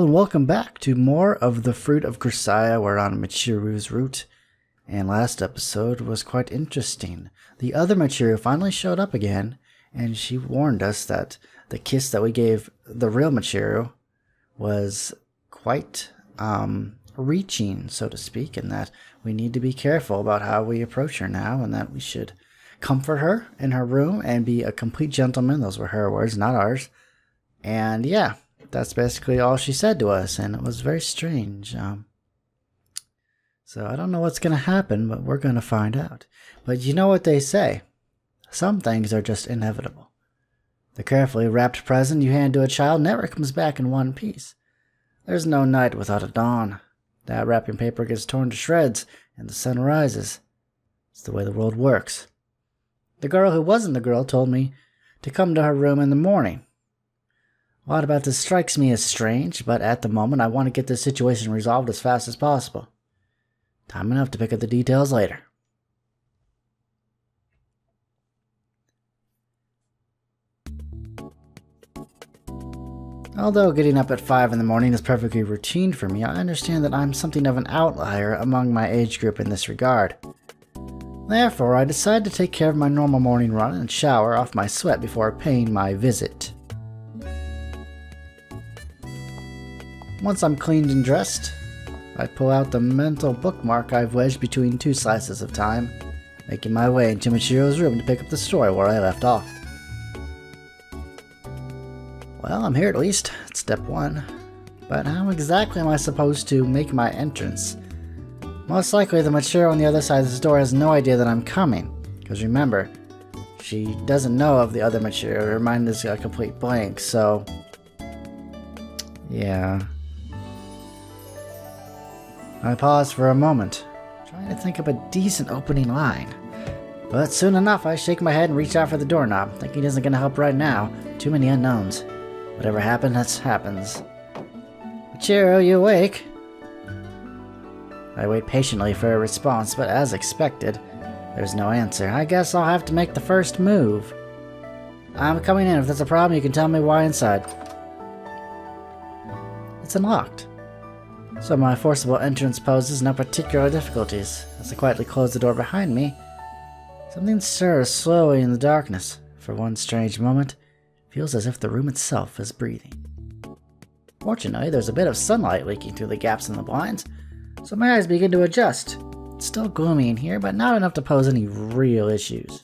and welcome back to more of the Fruit of Grisaia. We're on Michiru's route, and last episode was quite interesting. The other Michiru finally showed up again, and she warned us that the kiss that we gave the real Michiru was quite reaching, so to speak, and that we need to be careful about how we approach her now, and that we should comfort her in her room and be a complete gentleman. Those were her words, not ours. And yeah, that's basically all she said to us, and it was very strange. So I don't know what's going to happen, but we're going to find out. But you know what they say. Some things are just inevitable. The carefully wrapped present you hand to a child never comes back in one piece. There's no night without a dawn. That wrapping paper gets torn to shreds, and the sun rises. It's the way the world works. The girl who wasn't the girl told me to come to her room in the morning. A lot about this strikes me as strange, but at the moment I want to get this situation resolved as fast as possible. Time enough to pick up the details later. Although getting up at 5 in the morning is perfectly routine for me, I understand that I'm something of an outlier among my age group in this regard. Therefore, I decide to take care of my normal morning run and shower off my sweat before paying my visit. Once I'm cleaned and dressed, I pull out the mental bookmark I've wedged between two slices of time, making my way into Michiru's room to pick up the story where I left off. Well, I'm here at least. It's step one. But how exactly am I supposed to make my entrance? Most likely the Michiru on the other side of this door has no idea that I'm coming. Because remember, she doesn't know of the other Michiru. Her mind is a complete blank, so... yeah. I pause for a moment, trying to think of a decent opening line. But soon enough, I shake my head and reach out for the doorknob, thinking it isn't going to help right now. Too many unknowns. Whatever happens, happens. Michiru, you awake? I wait patiently for a response, but as expected, there's no answer. I guess I'll have to make the first move. I'm coming in. If there's a problem, you can tell me why inside. It's unlocked. So my forcible entrance poses no particular difficulties. As I quietly close the door behind me, something stirs slowly in the darkness. For one strange moment, it feels as if the room itself is breathing. Fortunately, there's a bit of sunlight leaking through the gaps in the blinds, so my eyes begin to adjust. It's still gloomy in here, but not enough to pose any real issues.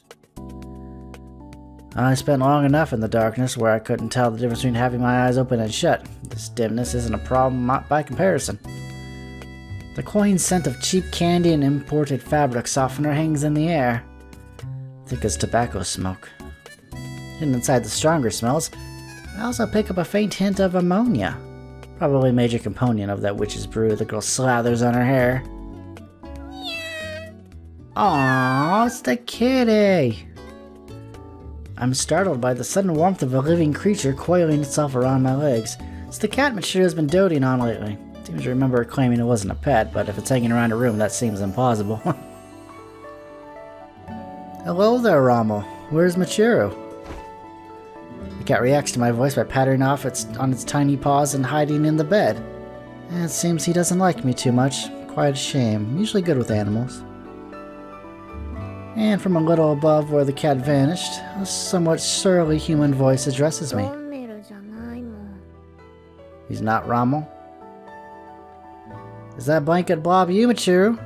I spent long enough in the darkness where I couldn't tell the difference between having my eyes open and shut. This dimness isn't a problem by comparison. The cloying scent of cheap candy and imported fabric softener hangs in the air, thick as tobacco smoke. Hidden inside the stronger smells, I also pick up a faint hint of ammonia, probably a major component of that witch's brew the girl slathers on her hair. Aww, it's the kitty! I'm startled by the sudden warmth of a living creature coiling itself around my legs. It's the cat Michiru has been doting on lately. Seems to remember her claiming it wasn't a pet, but if it's hanging around a room, that seems impossible. Hello there, Rommel. Where's Michiru? The cat reacts to my voice by pattering off on its tiny paws and hiding in the bed. It seems he doesn't like me too much. Quite a shame. I'm usually good with animals. And from a little above where the cat vanished, a somewhat surly human voice addresses me. He's not Rommel? Is that blanket blob you, Michiru?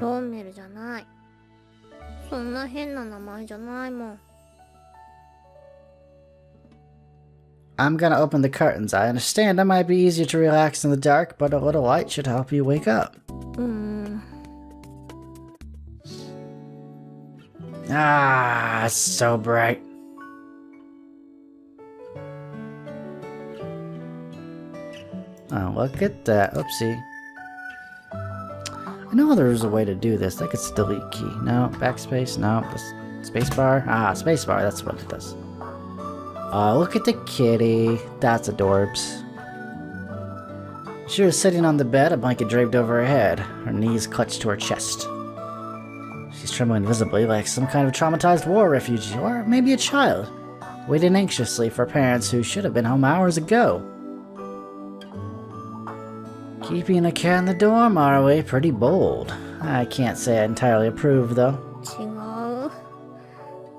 I'm gonna open the curtains. I understand it might be easier to relax in the dark, but a little light should help you wake up. Ah, it's so bright. Oh, look at that. Oopsie. I know there was a way to do this. I think it's delete key. No, backspace. No, spacebar. Ah, spacebar. That's what it does. Oh, look at the kitty. That's adorbs. She was sitting on the bed, a blanket draped over her head, her knees clutched to her chest. She's trembling visibly like some kind of traumatized war refugee, or maybe a child, waiting anxiously for parents who should have been home hours ago. Keeping a cat in the dorm, are we? Pretty bold. I can't say I entirely approve, though. 違う。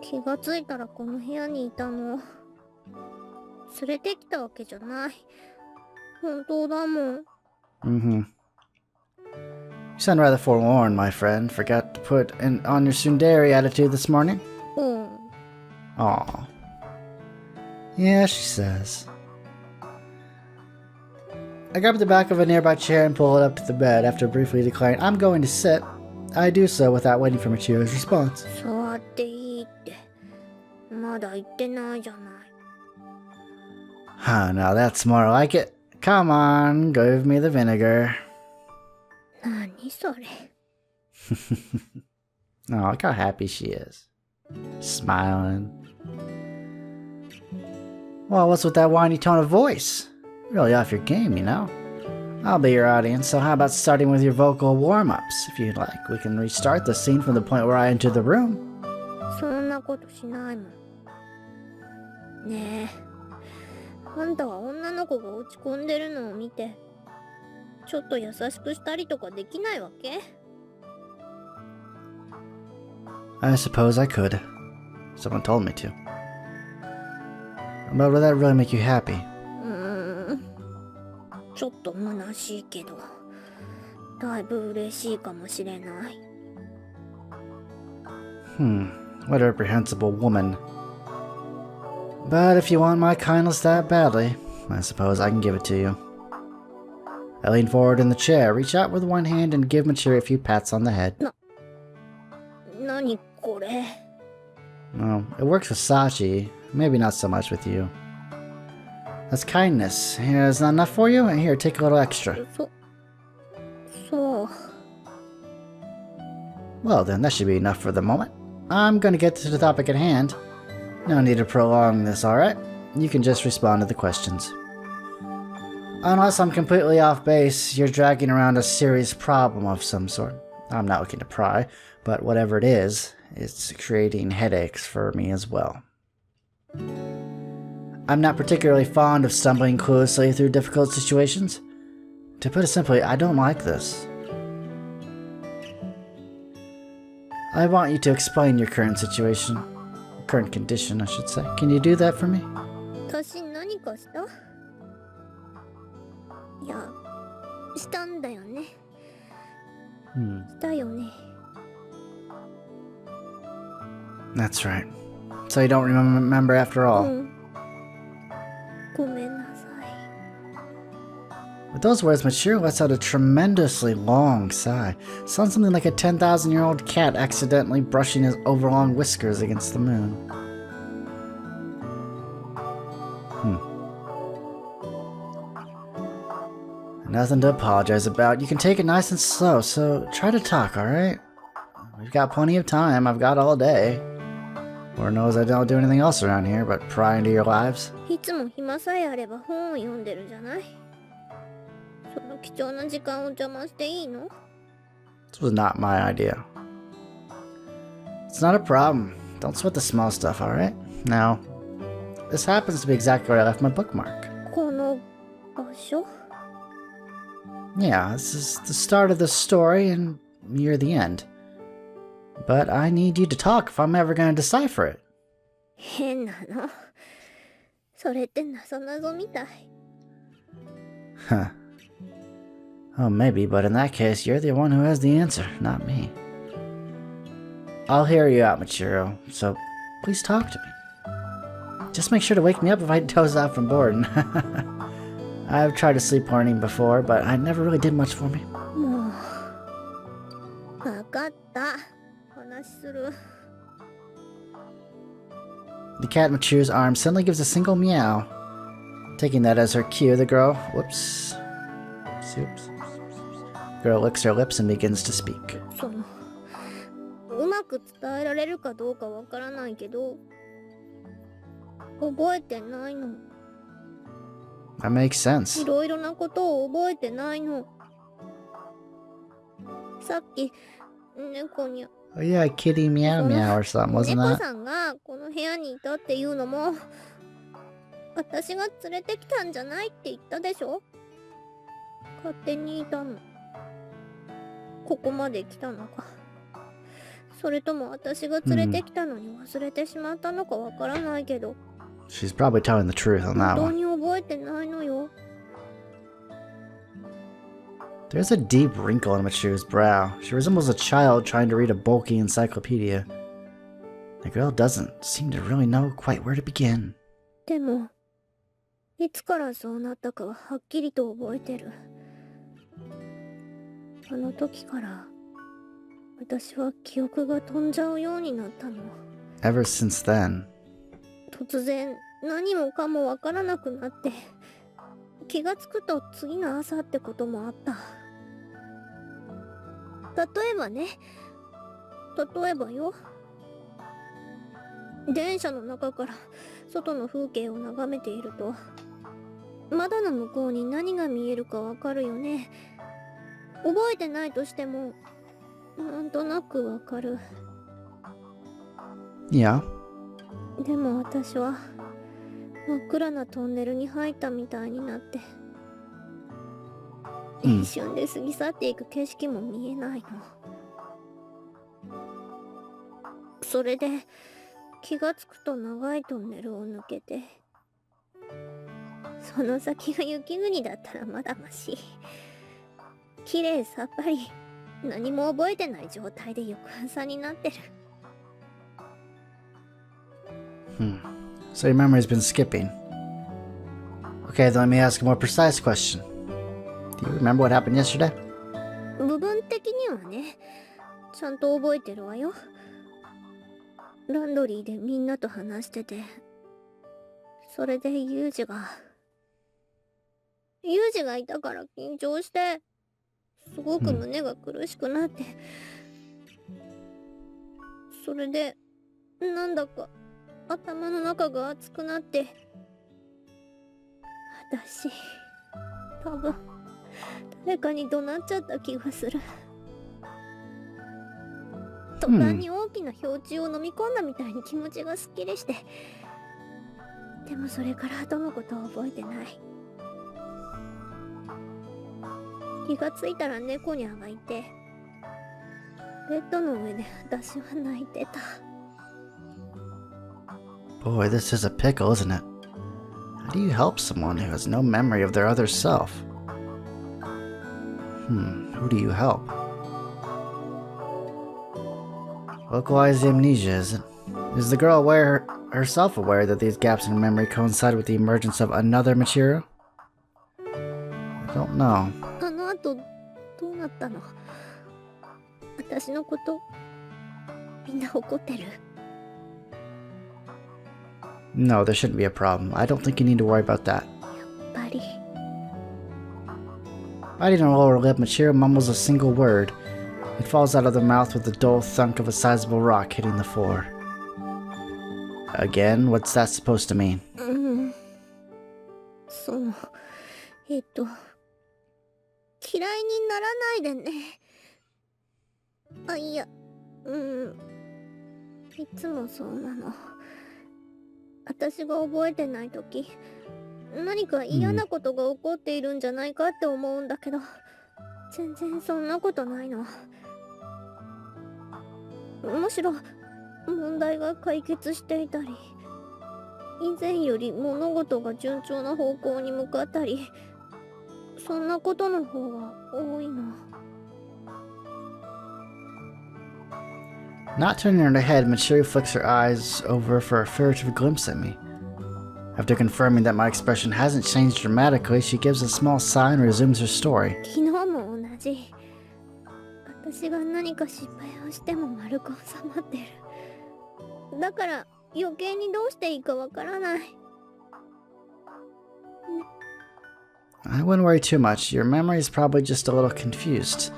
気がついたらこの部屋にいたの。連れてきたわけじゃない。本当だもん。Mm-hmm. You sound rather forlorn, my friend. Forgot to put on your tsundere attitude this morning? うん。Aw. Yeah, she says. I grab the back of a nearby chair and pull it up to the bed after briefly declaring, I'm going to sit. I do so without waiting for Michiru's response. 座っていいって。まだ言ってないじゃない。Huh, now that's more like it. Come on, give me the vinegar. 何それ。Oh, look how happy she is. Smiling. Well, what's with that whiny tone of voice? Really off your game, you know? I'll be your audience, so how about starting with your vocal warm-ups? If you'd like, we can restart the scene from the point where I entered the room. そんなことしないもん。ねえ。あんたは女の子が落ち込んでるのを見て、ちょっと優しくしたりとかできないわけ？ I suppose I could. Someone told me to. But would that really make you happy? ちょっと虚しいけど、だいぶ嬉しいかもしれない。What a reprehensible woman. But if you want my kindness that badly, I suppose I can give it to you. I lean forward in the chair, reach out with one hand, and give Michiru a few pats on the head. 何これ? Oh, it works with Sachi, maybe not so much with you. That's kindness. Here, is not enough for you? Here, take a little extra. So. Well then, that should be enough for the moment. I'm gonna get to the topic at hand. No need to prolong this, alright? You can just respond to the questions. Unless I'm completely off base, you're dragging around a serious problem of some sort. I'm not looking to pry, but whatever it is, it's creating headaches for me as well. I'm not particularly fond of stumbling cluelessly through difficult situations. To put it simply, I don't like this. I want you to explain your current situation. Current condition, I should say. Can you do that for me? 私何かした？いや、したんだよね。したよね。That's right. So you don't remember after all. ごめんなさい。 With those words, Michiru lets out a tremendously long sigh. Sounds something like a 10,000-year-old cat accidentally brushing his overlong whiskers against the moon. Nothing to apologize about. You can take it nice and slow, so try to talk, alright? We've got plenty of time. I've got all day. Lord knows I don't do anything else around here but pry into your lives. いつも暇さえあれば本を読んでるじゃない。その貴重な時間を邪魔していいの? This was not my idea. It's not a problem. Don't sweat the small stuff, alright? Now, this happens to be exactly where I left my bookmark. この場所? Yeah, this is the start of the story and near the end. But I need you to talk if I'm ever going to decipher it. 変なの。それってなぞなぞみたい。 Huh. Oh, maybe, but in that case, you're the one who has the answer, not me. I'll hear you out, Michiru, so please talk to me. Just make sure to wake me up if I doze out from boredom. I've tried to sleep warning before, but it never really did much for me. もう、わかった。話する。 The cat in Michiru's arm suddenly gives a single meow. Taking that as her cue, the girl, girl licks her lips and begins to speak. その、うまく伝えられるかどうかわからないけど、覚えてないの。 That makes sense. いろいろなことを覚えてないの。さっき、猫に。 Oh yeah, kitty meow meow or something, wasn't 猫 that? さんがこの部屋にいたっていうのも、私が連れてきたんじゃないって言ったでしょ？勝手にいたの。ここまで来たのか、それとも私が連れてきたのに忘れてしまったのかわからないけど、 She's probably telling the truth on 本 that 当 one. に覚えてないのよ。 There's a deep wrinkle in Michiru's brow. She resembles a child trying to read a bulky encyclopedia. The girl doesn't seem to really know quite where to begin. でもいつからそうなったかははっきりと覚えてる。あの時から私は記憶が飛んじゃうようになったの。 Ever since then, 突然何もかもわからなくなって、気がつくと次の朝ってこともあった。例えばよ、電車の中から外の風景を眺めていると、窓の向こうに何が見えるかわかるよね。覚えてないとしてもなんとなくわかる。 yeah. でも私は真っ暗なトンネルに入ったみたいになって、一瞬で過ぎ去っていく景色も見えないの。それで気がつくと長いトンネルを抜けて、その先が雪国だったらまだマシ。綺麗さっぱり何も覚えてない状態で翌朝になってる。 So your memory's been skipping. Okay, then let me ask a more precise question. Do you remember what happened yesterday? 部分的にはね、ちゃんと覚えてるわよ。ランドリーでみんなと話してて、それでユージがいたから緊張して、すごく胸が苦しくなって、それでなんだか頭の中が熱くなって、私多分誰かに怒鳴っちゃった気がする。途端に大きな氷柱を飲み込んだみたいに気持ちがすっきりして、でもそれから後のことは覚えてない。気がついたら猫ニャがいて、ベッドの上で私は泣いてた。 Boy, this is a pickle, isn't it? How do you help someone who has no memory of their other self? Who do you help? Localized amnesia, is it? Is the girl herself aware that these gaps in memory coincide with the emergence of another Michiru? I don't know. あの後どうなったの？私のことみんな怒ってる？ No, there shouldn't be a problem. I don't think you need to worry about that. やっぱり Biting her lower lip, Michiru mumbles a single word. It falls out of their mouth with the dull thunk of a sizable rock hitting the floor. Again, what's that supposed to mean? 嫌いにならないでね。あ、いや、いつもそうなの。私が覚えてないとき、何か嫌なことが起こっているんじゃないかって思うんだけど、全然そんなことないの。むしろ問題が解決していたり、以前より物事が順調な方向に向かったり、そんなことの方が多いの。 Not turning her head, Michiru flicks her eyes over for a furtive glimpse at me. After confirming that my expression hasn't changed dramatically, she gives a small sigh and resumes her story. 昨日も同じ。私が何か失敗をしても丸く収まってる。だから余計にどうしていいかわからない。 I wouldn't worry too much. Your memory is probably just a little confused.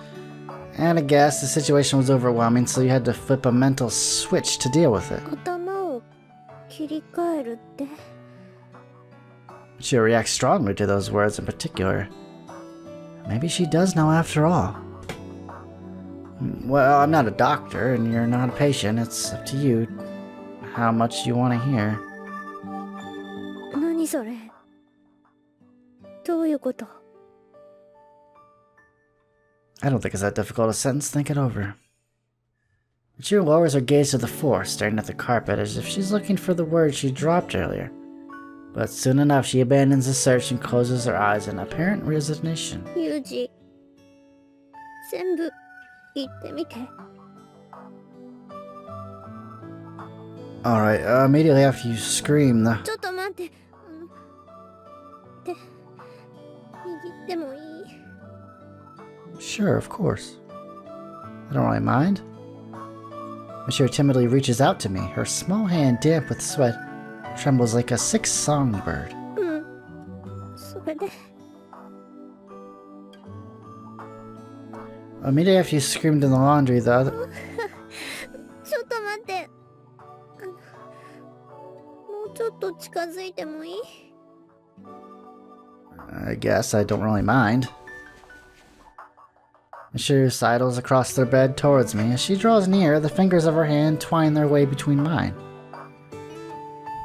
And I guess the situation was overwhelming, so you had to flip a mental switch to deal with it. 頭を切り替えるって。 She reacts strongly to those words in particular. Maybe she does know after all. Well, I'm not a doctor, and you're not a patient. It's up to you how much you want to hear. 何それ？どういうこと？ I don't think it's that difficult a sentence. Think it over. Michiru lowers her gaze to the floor, staring at the carpet as if she's looking for the word she dropped earlier. But soon enough, she abandons the search and closes her eyes in apparent resignation. ユージ、全部言ってみて。Alright, immediately after you scream, the... ちょっと待って。手、握ってもいい？ Sure, of course. I don't really mind. Michiru timidly reaches out to me. Her small hand, damp with sweat, trembles like a sick songbird. うん。それで。Immediately after you screamed in the laundry, the other... ちょっと待って。もうちょっと近づいてもいい？ I guess I don't really mind. Michiru sidles across their bed towards me. As she draws near, the fingers of her hand twine their way between mine.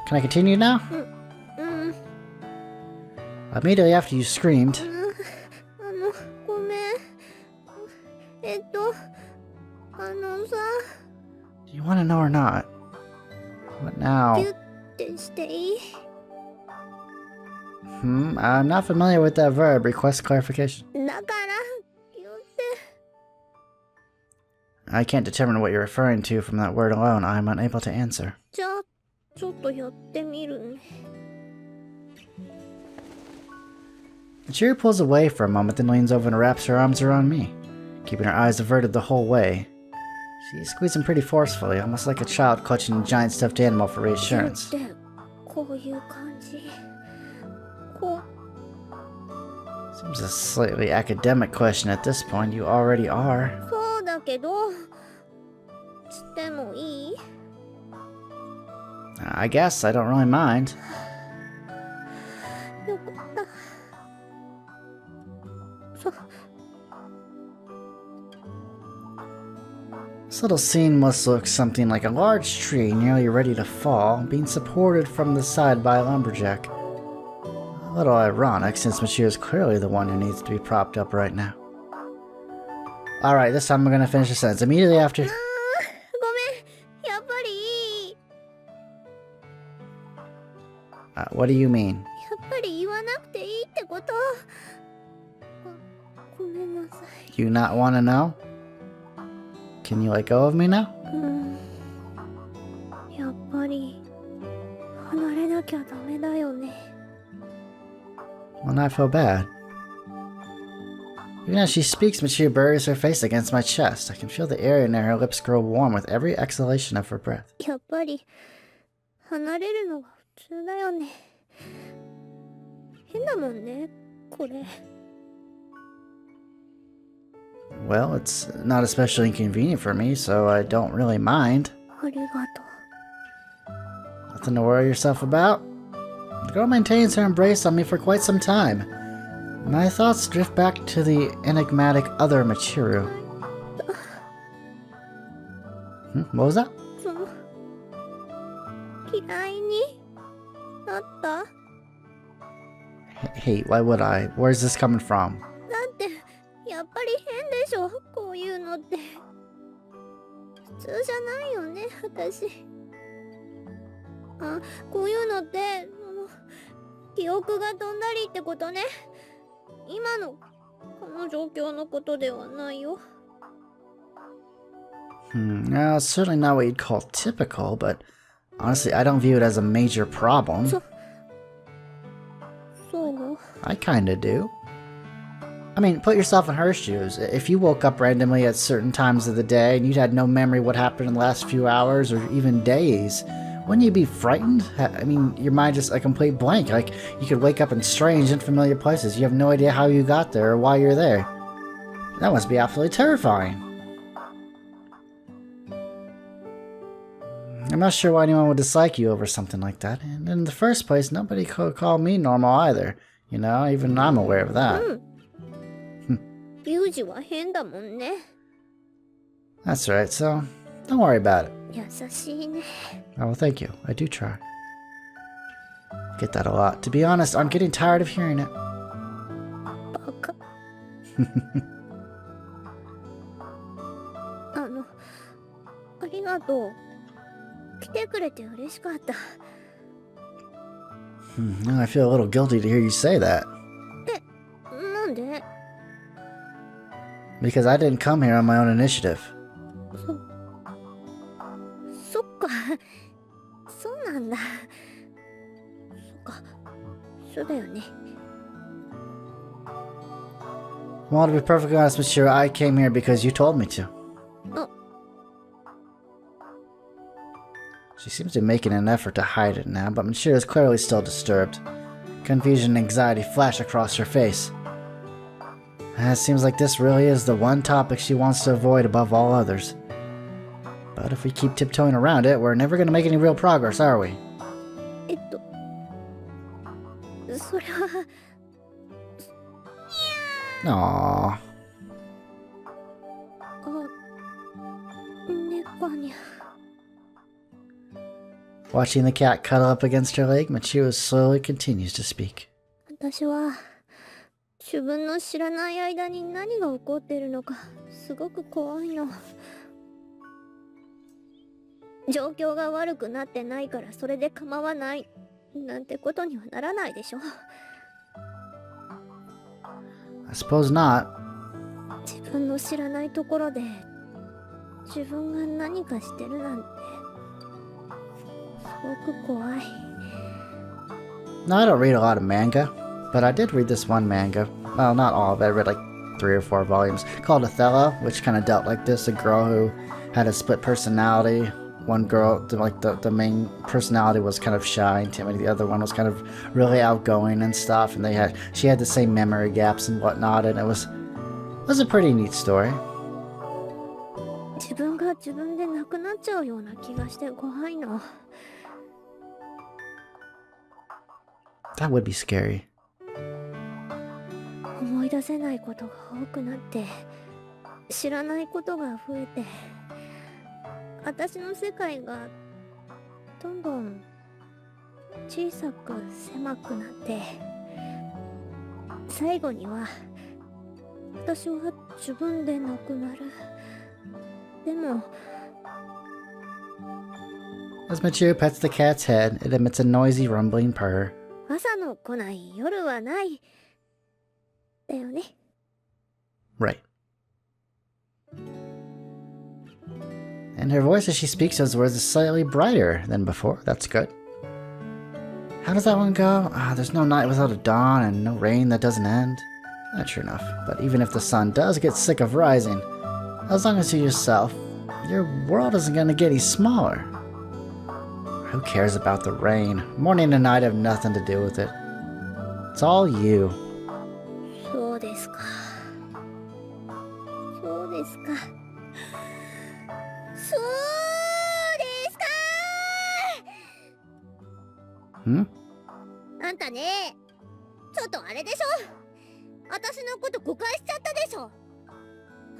Can I continue now? Immediately after you screamed... ごめん。さ... Do you want to know or not? What now? ギュッてしていい？ I'm not familiar with that verb. Request clarification. だからギュッて。 I can't determine what you're referring to from that word alone. I'm unable to answer. じゃあちょっとやってみるね。 Michiru pulls away for a moment, then leans over and wraps her arms around me, keeping her eyes averted the whole way. She squeezes him pretty forcefully, almost like a child clutching a giant stuffed animal for reassurance. ギュッてこういう感じ。こう。 Seems a slightly academic question at this point. You already are. そうだけど。してもいい？ I guess I don't really mind. よかった。This little scene must look something like a large tree nearly ready to fall, being supported from the side by a lumberjack. A little ironic, since Michiru is clearly the one who needs to be propped up right now. Alright, this time we're gonna finish the sentence. Immediately after... ごめん。やっぱりいい。 what do you mean? やっぱり言わなくていいってこと？ごめんなさい。 You not want to know? Can you let go of me now? やっぱり離れなきゃダメだよね。 Well, I feel bad. Even as she speaks, Michiru buries her face against my chest. I can feel the area near her lips grow warm with every exhalation of her breath. やっぱり離れるのが普通だよね。変だもんね、これ。 Well, it's not especially inconvenient for me, so I don't really mind. ありがとう。 Nothing to worry yourself about. The girl maintains her embrace on me for quite some time. My thoughts drift back to the enigmatic other Michiru. What was that? そう嫌いになった？ Hey, why would I? Where's this coming from? だってやっぱり変でしょ、こういうのって。普通じゃないよね、私。あ、こういうのって記憶が飛んだりってことね。今のこの状況のことではないよ。No, it's certainly not what you'd call typical, but honestly, I don't view it as a major problem. そう。 I kinda do. I mean, put yourself in her shoes. If you woke up randomly at certain times of the day and you had no memory what happened in the last few hours or even days, wouldn't you be frightened? I mean, your mind just a complete blank. Like, you could wake up in strange, unfamiliar places. You have no idea how you got there or why you're there. That must be absolutely terrifying. I'm not sure why anyone would dislike you over something like that. And in the first place, nobody could call me normal either. You know, even I'm aware of that. ユージは変だもんね。 That's right, so don't worry about it. 優しいね。 Oh, well, thank you. I do try. I get that a lot. To be honest, I'm getting tired of hearing it. バカ。がとう。来てくれて嬉しかった。Now I feel a little guilty to hear you say that. なんで？ Because I didn't come here on my own initiative. そっか。そうなんだ。そっか。そうだよね。Well, to be perfectly honest, Michiru, I came here because you told me to. She seems to be making an effort to hide it now, but Michiru is clearly still disturbed. Confusion and anxiety flash across her face. It seems like this really is the one topic she wants to avoid above all others. But if we keep tiptoeing around it, we're never going to make any real progress, are we? それは。Aww. 猫にゃ。Watching the cat cuddle up against her leg, Michiru slowly continues to speak. 私は自分の知らない間に何が起こっているのかすごく怖いの。状況が悪くなってないからそれで構わないなんてことにはならないでしょ。I suppose not. 自分の知らないところで自分が何かしてるなんてすごく怖い。No, I don't read a lot of manga, but I did read this one manga. Well, not all of it. I read like 3 or 4 volumes called Othello, which kind of dealt like this. A girl who had a split personality. One girl, like the main personality was kind of shy and timid. The other one was kind of really outgoing and stuff. And she had the same memory gaps and whatnot. And it was a pretty neat story. 自分が自分でなくなっちゃうような気がして怖いの。That would be scary. 思い出せないことが多くなって知らないことが増えて私の世界がどんどん小さく狭くなって最後には私は自分でなくなる。でも As Michiru pets the cat's head, it emits a noisy rumbling purr. 朝の来ない夜はないだよね。 Right. And her voice as she speaks those words is slightly brighter than before. That's good. How does that one go? There's no night without a dawn and no rain that doesn't end. Not true enough. But even if the sun does get sick of rising, as long as you're yourself, your world isn't going to get any smaller. Who cares about the rain? Morning and night have nothing to do with it. It's all you. そうですか。そうですか。そうですか。Hmm? あんたね、ちょっとあれでしょ。私のこと誤解しちゃったでしょ。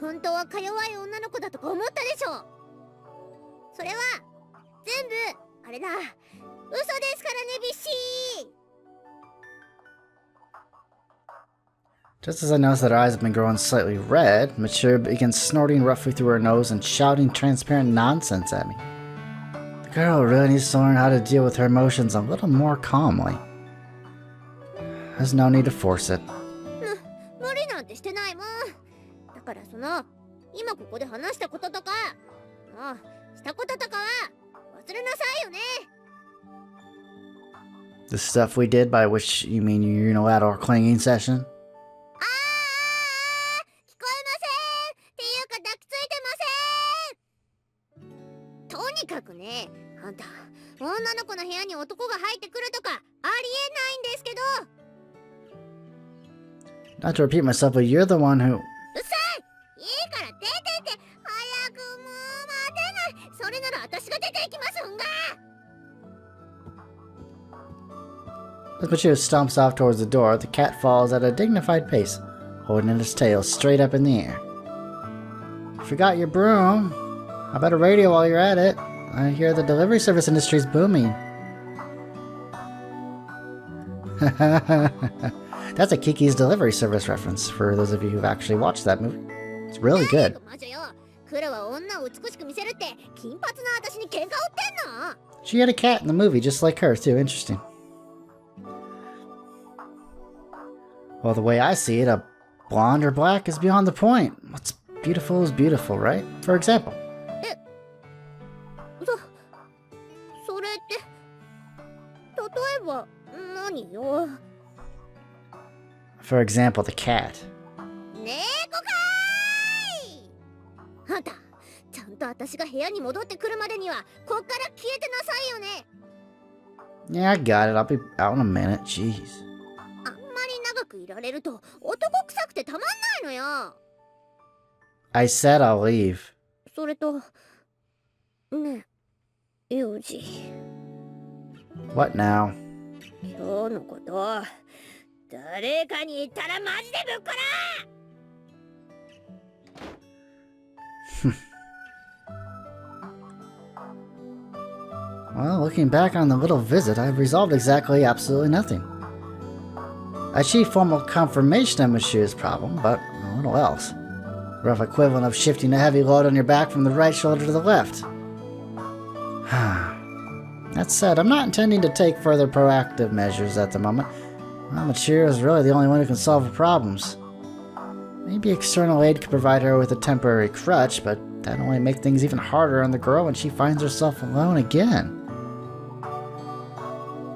本当はか弱い女の子だとか思ったでしょ。それは全部あれだ。嘘ですからね、ビッシー。 Just as I notice that her eyes have been growing slightly red, Michiru begins snorting roughly through her nose and shouting transparent nonsense at me. The girl really needs to learn how to deal with her emotions a little more calmly. There's no need to force it. 無理なんてしてないもん。だから今ここで話したこととか、したこととかは忘れなさいよね。 The stuff we did, by which you mean your unilateral clinging session? 聞こえませんっていうか抱きついてません。とにかくね、あんた女の子の部屋に男が入ってくるとかありえないんですけど。 Not to repeat myself, but you're the one who... うっさい。いいから出てって。早くもう待てない。それなら私が出て行きますんが。 As Michiru stomps off towards the door, the cat falls at a dignified pace, holding its tail straight up in the air. You forgot your broom. How about a radio while you're at it? I hear the delivery service industry's booming. That's a Kiki's Delivery Service reference for those of you who've actually watched that movie. It's really good. 魔女よ、黒は女を美しく見せるって金髪の私に喧嘩売ってんの？ She had a cat in the movie, just like her, too. Interesting. Well, the way I see it, a blonde or black is beyond the point. What's beautiful is beautiful, right? For example. それって例えば何よ？ For example, the cat. 猫かーい！あんた、ちゃんと私が部屋に戻ってくるまでにはこっから消えてなさいよね。 Yeah, I got it. I'll be out in a minute. Jeez. あんまり長くいられると男臭くてたまんないのよ。 I said I'll leave. それとねえ、ユージ。 What now? 今日のこと誰かに言ったらマジでぶっこら！ Well, looking back on the little visit, I've resolved absolutely nothing. I achieved formal confirmation of Michiru's problem, but a little else. Rough equivalent of shifting a heavy load on your back from the right shoulder to the left. That said, I'm not intending to take further proactive measures at the moment. Well, Michiru is really the only one who can solve the problems. Maybe external aid could provide her with a temporary crutch, but that'd only make things even harder on the girl when she finds herself alone again.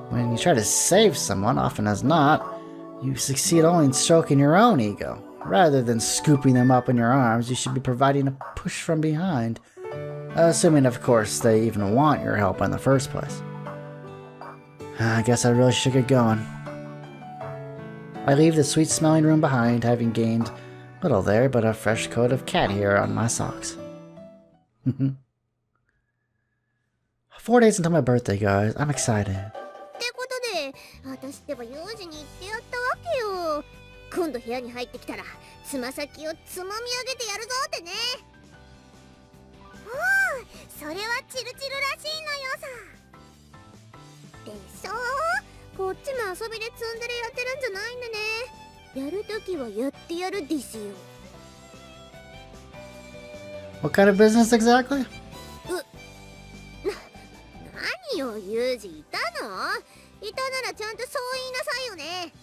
When you try to save someone, often as not, you succeed only in stroking your own ego. Rather than scooping them up in your arms, you should be providing a push from behind. Assuming, of course, they even want your help in the first place. I guess I really should get going. I leave the sweet-smelling room behind, having gained little there but a fresh coat of cat hair on my socks. 4 days until my birthday, guys. I'm excited. ってことで、私ってば幼児に言ってやったわけよ。今度部屋に入ってきたら、つま先をつまみ上げてやるぞってね。おお、それはチルチルらしいのよさ。でしょ？こっちも遊びでツンデレやってるんじゃないんでね。やるときはやってやるですよ。What kind of business exactly? 何よ、ユージいたの？いたならちゃんとそう言いなさいよね。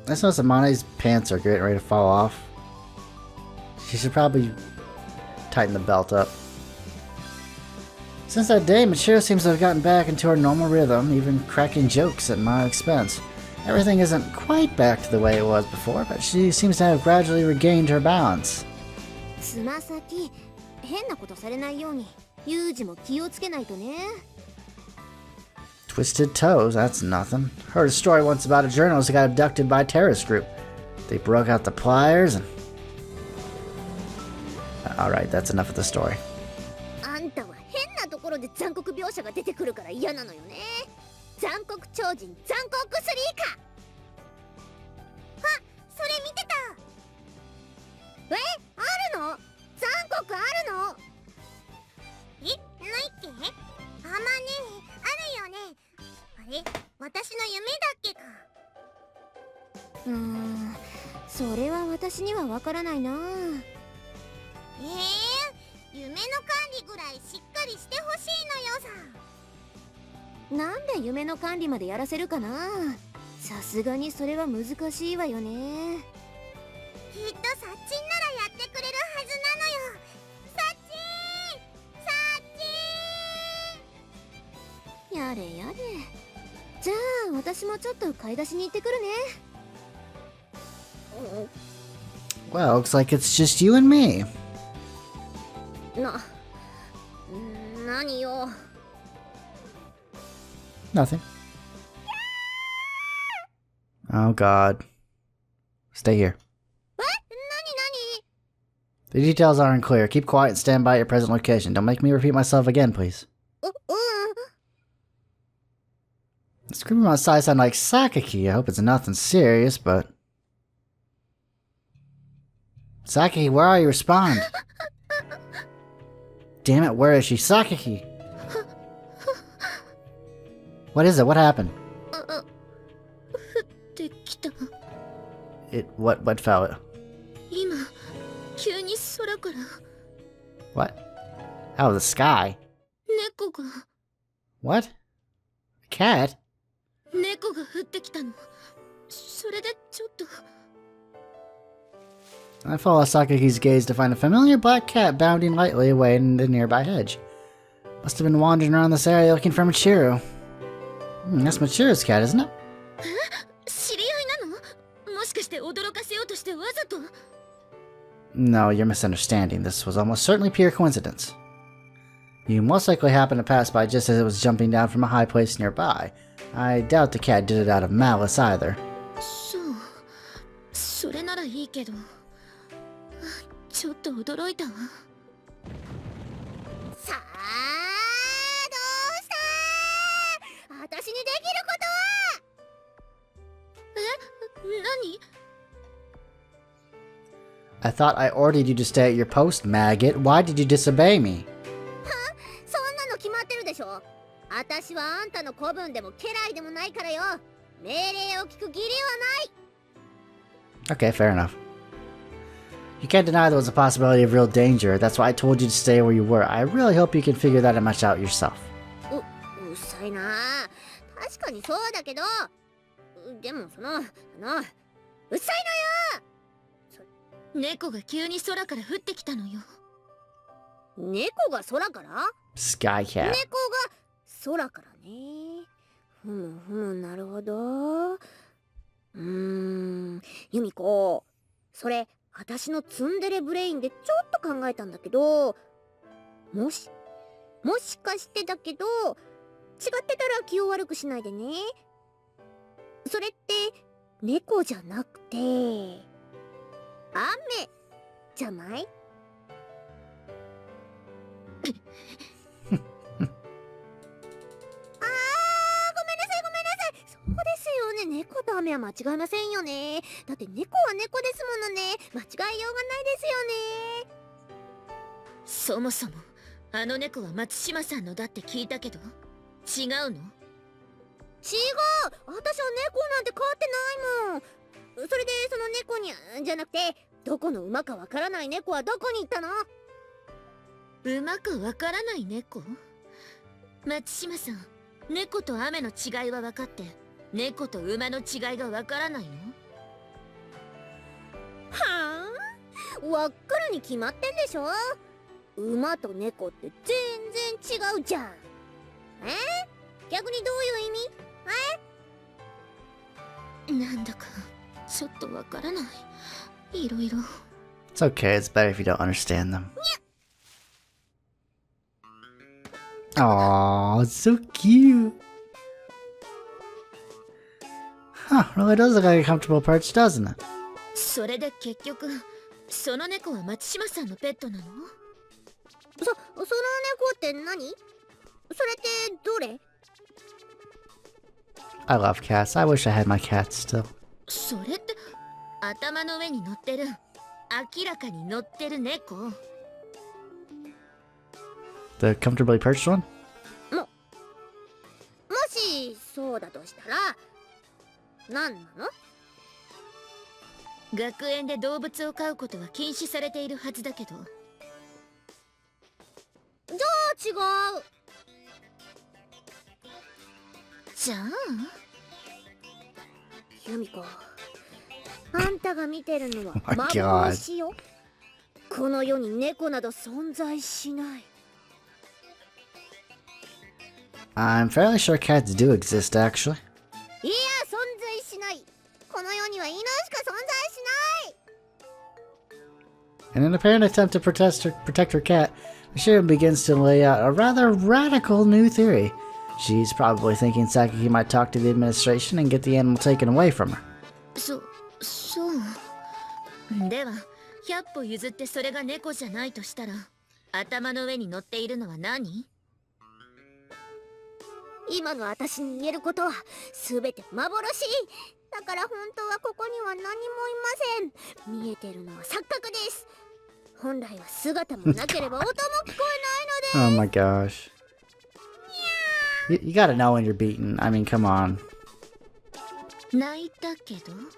I just noticed that Mone's pants are getting ready to fall off. She should probably tighten the belt up. Since that day, Michiru seems to have gotten back into her normal rhythm, even cracking jokes at my expense. Everything isn't quite back to the way it was before, but she seems to have gradually regained her balance. つま先、変なことされないように、ユージも気をつけないとね。Twisted toes, that's nothing. Heard a story once about a journalist who got abducted by a terrorist group. They broke out the pliers and... Alright, that's enough of the story. あんたは変なところで残酷描写が出てくるから嫌なのよね。残酷超人残酷スリーか。あ、それ見てた。あるの？残酷あるの？ないって？あまね、あるよね。あれ、私の夢だっけか。それは私にはわからないな。夢の管理ぐらいしっかりしてほしいのよさ。なんで夢の管理までやらせるかな。さすがにそれは難しいわよね。きっとサッチンならやってくれるはずなのよ。サッチンやれやれ。じゃあ私もちょっと買い出しに行ってくるね。Well, looks like it's just you and me. 何よ。 Nothing. Oh god. Stay here. 何？ The details are unclear. Keep quiet and stand by at your present location. Don't make me repeat myself again, please. Screaming outside sound like Sakaki. I hope it's nothing serious, but... Sakaki, where are you? Respond. Damn it, where is she? Sakaki! What is it? What happened? What fell? 今、急に空から What? Oh, the sky. 猫が What? A cat? 猫が降ってきたの。それでちょっと I follow Sakaki's gaze to find a familiar black cat bounding lightly away in the nearby hedge. Must have been wandering around this area looking for Michiru. That's Michiru's cat, isn't it? 知り合いなの？もしかして驚かせようとしてわざと？ No, you're misunderstanding. This was almost certainly pure coincidence. You most likely happened to pass by just as it was jumping down from a high place nearby. I doubt the cat did it out of malice either. そう。それならいいけど。ちょっと驚いたわ。さあ、どうした？私にできることは？え？何？ I thought I ordered you to stay at your post, maggot. Why did you disobey me? そんなの決まってるでしょ。私はあんたの子分でも家来でもないからよ。命令を聞く義理はない。 Okay, fair enough. You can't deny there was a possibility of real danger. That's why I told you to stay where you were. I really hope you can figure that much out yourself. うっさいな。確かにそうだけど。でもうっさいのよ。猫が急に空から降ってきたのよ。猫が空から？ Sky cat. 猫が空からね。なるほど。ユミコ、それ私のツンデレブレインでちょっと考えたんだけど、もしかしてだけど、違ってたら気を悪くしないでね。それって猫じゃなくて雨じゃない？そうですよね。猫と雨は間違いませんよね。だって猫は猫ですものね。間違いようがないですよね。そもそもあの猫は松島さんのだって聞いたけど、違うの？違う。私は猫なんて飼ってないもん。それでその猫にじゃなくて、どこの馬かわからない猫はどこに行ったの？馬かわからない猫？松島さん、猫と雨の違いは分かって、猫と馬の違いがわからないの？はあ？わっかるに決まってんでしょ。馬と猫って全然違うじゃん。逆にどういう意味？なんだかちょっとわからない。いろいろ。It's okay. It's better if you don't understand them. Aww, it's so cute. Huh, really does look like a comfortable perch, doesn't it? それで結局、その猫は松島さんのペットなの？その猫って何？それってどれ？ I love cats. I wish I had my cats still. それって頭の上に乗ってる、明らかに乗ってる猫。The comfortably perched one? もしそうだとしたら何なの？学園で動物を飼うことは禁止されているはずだけど。じゃあ違う。じゃあユミコ、あんたが見てるのは Oh my God. 幻よ。この世に猫など存在しない。I'm fairly sure cats do exist, actually. いや、存在しない。この世には犬しか存在しない。 In an apparent attempt to protect her cat, Michiru begins to lay out a rather radical new theory. She's probably thinking Sakaki might talk to the administration and get the animal taken away from her. そう。では、100歩譲ってそれが猫じゃないとしたら、頭の上に乗っているのは何？今の私に言えることは全て幻。だから本当はここには何もいません。見えてるのは錯覚です。本来は姿もなければ音も聞こえないので。Oh my gosh. You gotta know when you're beaten. I mean, come on. 泣いたけど？泣いてないで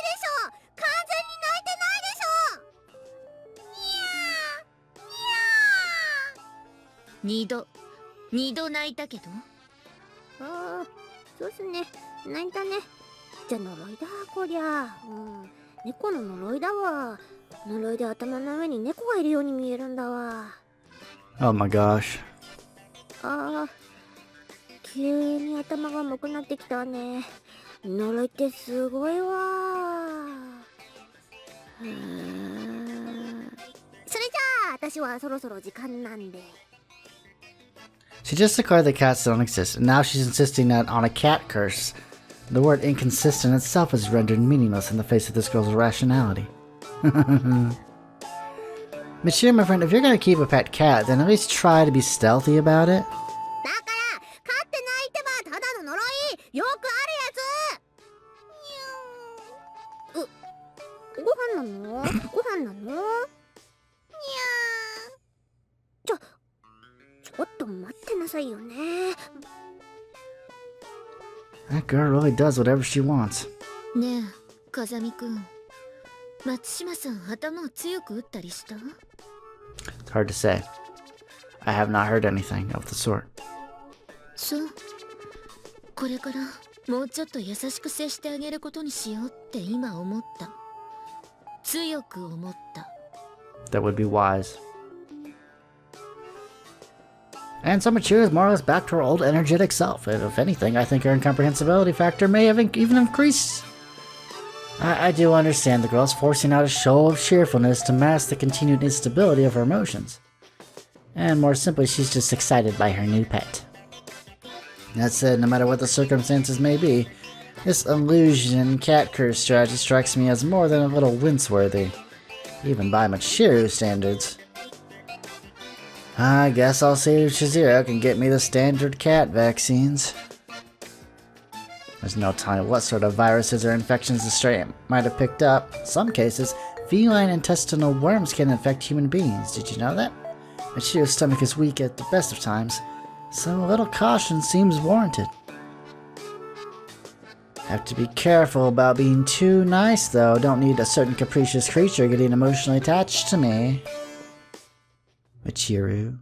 しょ。完全に泣いてない2度泣いたけど。ああ、そうっすね。泣いたね。じゃあ呪いだ、こりゃ。猫の呪いだわ。呪いで頭の上に猫がいるように見えるんだわ。Oh my gosh. ああ、急に頭が重くなってきたね。呪いってすごいわ。それじゃあ、私はそろそろ時間なんで。She just declared the cats don't exist, and now she's insisting that on a cat curse. The word inconsistent itself is rendered meaningless in the face of this girl's irrationality. Michiru, my friend, if you're gonna keep a pet cat, then at least try to be stealthy about it. だから、飼って泣いてばただの呪い、よくあるやつ。ご飯なの？ご飯なの？にゃー。ちょっと待ってなさいよね。That girl really does whatever she wants. ねえ、風見くん。松島さん、頭を強く打ったりした？ It's hard to say. I have not heard anything of the sort. そう。これからもうちょっと優しく接してあげることにしようって今思った。強く思った。That would be wise. And so Michiru is more or less back to her old energetic self. If anything, I think her incomprehensibility factor may have even increased. I do understand the girl's forcing out a show of cheerfulness to mask the continued instability of her emotions. And more simply, she's just excited by her new pet. That said, no matter what the circumstances may be, this illusion cat curse strategy strikes me as more than a little wince-worthy, even by Michiru standards. I guess I'll see if Chizuru can get me the standard cat vaccines. There's no telling what sort of viruses or infections the stray might have picked up. In some cases, feline intestinal worms can infect human beings. Did you know that? Michiru's stomach is weak at the best of times, so a little caution seems warranted. Have to be careful about being too nice, though. Don't need a certain capricious creature getting emotionally attached to me. Michiru.